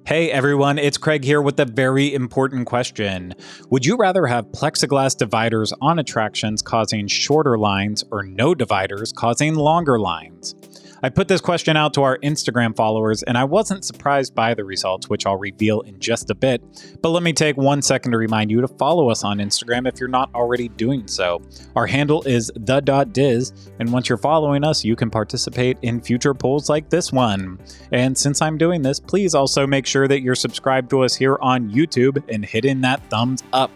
Hey everyone, it's Craig here with a very important question. Would you rather have plexiglass dividers on attractions causing shorter lines or no dividers causing longer lines? I put this question out to our Instagram followers and I wasn't surprised by the results, which I'll reveal in just a bit. But let me take 1 second to remind you to follow us on Instagram if you're not already doing so. Our handle is the.diz, and once you're following us, you can participate in future polls like this one. And since I'm doing this, please also make sure that you're subscribed to us here on YouTube and hitting that thumbs up.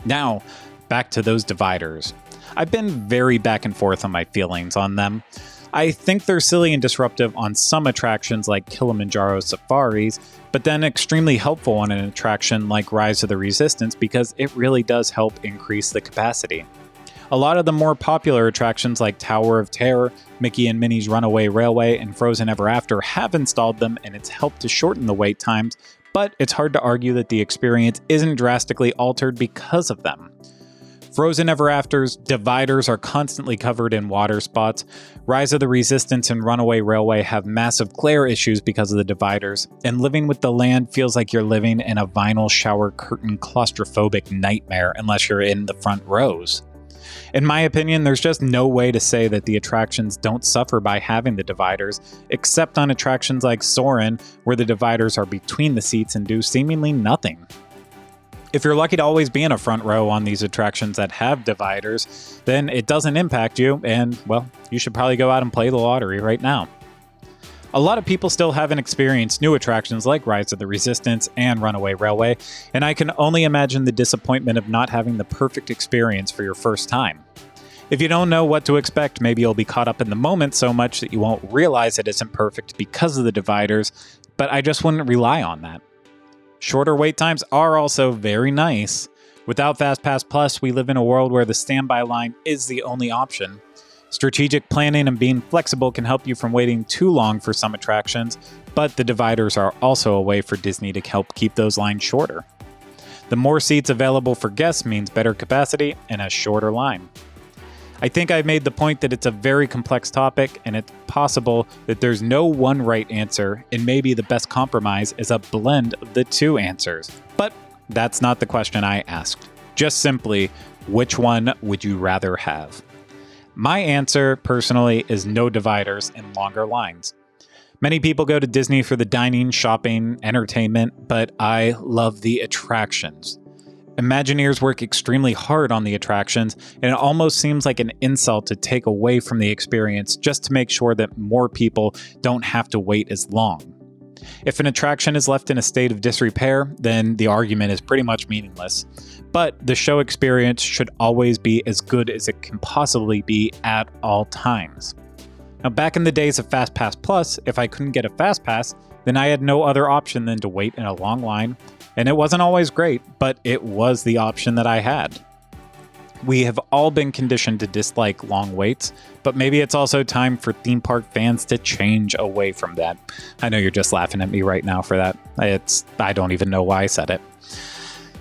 Now, back to those dividers. I've been very back and forth on my feelings on them. I think they're silly and disruptive on some attractions like Kilimanjaro safaris, but then extremely helpful on an attraction like Rise of the Resistance because it really does help increase the capacity. A lot of the more popular attractions like Tower of Terror, Mickey and Minnie's Runaway Railway, and Frozen Ever After have installed them, and it's helped to shorten the wait times, but it's hard to argue that the experience isn't drastically altered because of them. Frozen Ever After's dividers are constantly covered in water spots. Rise of the Resistance and Runaway Railway have massive glare issues because of the dividers, and Living with the Land feels like you're living in a vinyl shower curtain claustrophobic nightmare unless you're in the front rows. In my opinion, there's just no way to say that the attractions don't suffer by having the dividers, except on attractions like Soarin', where the dividers are between the seats and do seemingly nothing. If you're lucky to always be in a front row on these attractions that have dividers, then it doesn't impact you, and, well, you should probably go out and play the lottery right now. A lot of people still haven't experienced new attractions like Rise of the Resistance and Runaway Railway, and I can only imagine the disappointment of not having the perfect experience for your first time. If you don't know what to expect, maybe you'll be caught up in the moment so much that you won't realize it isn't perfect because of the dividers, but I just wouldn't rely on that. Shorter wait times are also very nice. Without FastPass Plus, we live in a world where the standby line is the only option. Strategic planning and being flexible can help you from waiting too long for some attractions, but the dividers are also a way for Disney to help keep those lines shorter. The more seats available for guests means better capacity and a shorter line. I think I've made the point that it's a very complex topic, and it's possible that there's no one right answer, and maybe the best compromise is a blend of the two answers. But that's not the question I asked. Just simply, which one would you rather have? My answer, personally, is no dividers and longer lines. Many people go to Disney for the dining, shopping, entertainment, but I love the attractions. Imagineers work extremely hard on the attractions, and it almost seems like an insult to take away from the experience just to make sure that more people don't have to wait as long. If an attraction is left in a state of disrepair, then the argument is pretty much meaningless. But the show experience should always be as good as it can possibly be at all times. Now, back in the days of FastPass Plus, if I couldn't get a FastPass, then I had no other option than to wait in a long line. And it wasn't always great, but it was the option that I had. We have all been conditioned to dislike long waits, but maybe it's also time for theme park fans to change away from that. I know you're just laughing at me right now for that. I don't even know why I said it.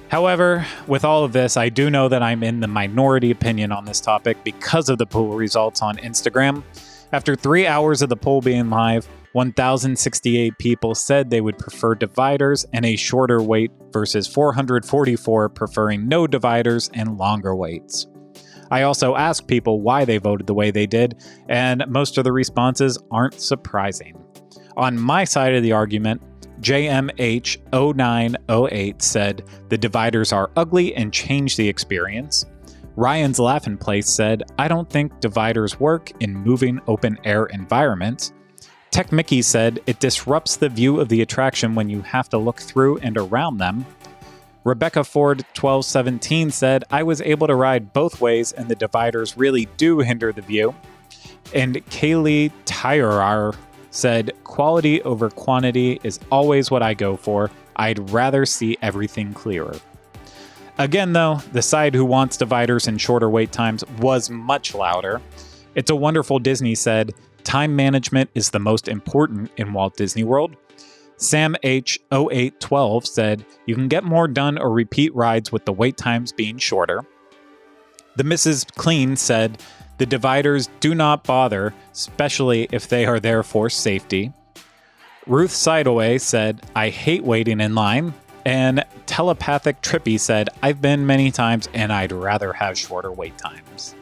However, with all of this, I do know that I'm in the minority opinion on this topic because of the poll results on Instagram. After 3 hours of the poll being live, 1,068 people said they would prefer dividers and a shorter wait versus 444 preferring no dividers and longer waits. I also asked people why they voted the way they did, and most of the responses aren't surprising. On my side of the argument, JMH0908 said the dividers are ugly and change the experience. Ryan's Laughin' Place said, I don't think dividers work in moving open air environments. Tech Mickey said, it disrupts the view of the attraction when you have to look through and around them. Rebecca Ford 1217 said, I was able to ride both ways and the dividers really do hinder the view. And Kaylee Tyrar said, quality over quantity is always what I go for. I'd rather see everything clearer. Again, though, the side who wants dividers and shorter wait times was much louder. It's a Wonderful Disney said, time management is the most important in Walt Disney World. Sam H. 0812 said, you can get more done or repeat rides with the wait times being shorter. The Mrs. Clean said, the dividers do not bother, especially if they are there for safety. Ruth Sidaway said, I hate waiting in line. And Telepathic Trippy said, I've been many times and I'd rather have shorter wait times.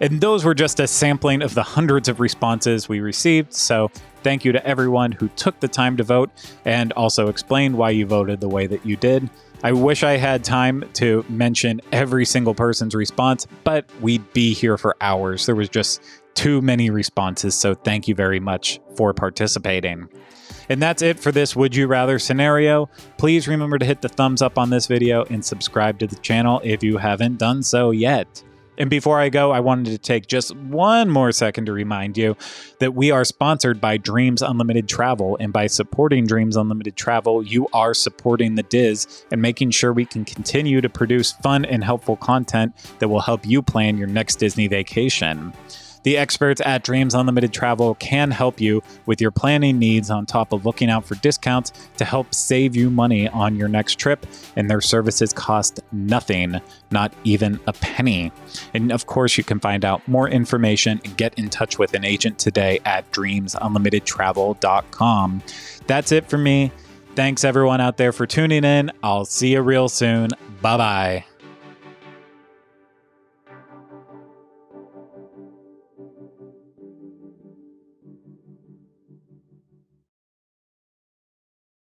And those were just a sampling of the hundreds of responses we received. So thank you to everyone who took the time to vote and also explained why you voted the way that you did. I wish I had time to mention every single person's response, but we'd be here for hours. There was just too many responses. So thank you very much for participating. And that's it for this Would You Rather scenario. Please remember to hit the thumbs up on this video and subscribe to the channel if you haven't done so yet. And before I go, I wanted to take just one more second to remind you that we are sponsored by Dreams Unlimited Travel. And by supporting Dreams Unlimited Travel, you are supporting the Diz and making sure we can continue to produce fun and helpful content that will help you plan your next Disney vacation. The experts at Dreams Unlimited Travel can help you with your planning needs on top of looking out for discounts to help save you money on your next trip, and their services cost nothing, not even a penny. And of course, you can find out more information and get in touch with an agent today at dreamsunlimitedtravel.com. That's it for me. Thanks everyone out there for tuning in. I'll see you real soon. Bye-bye.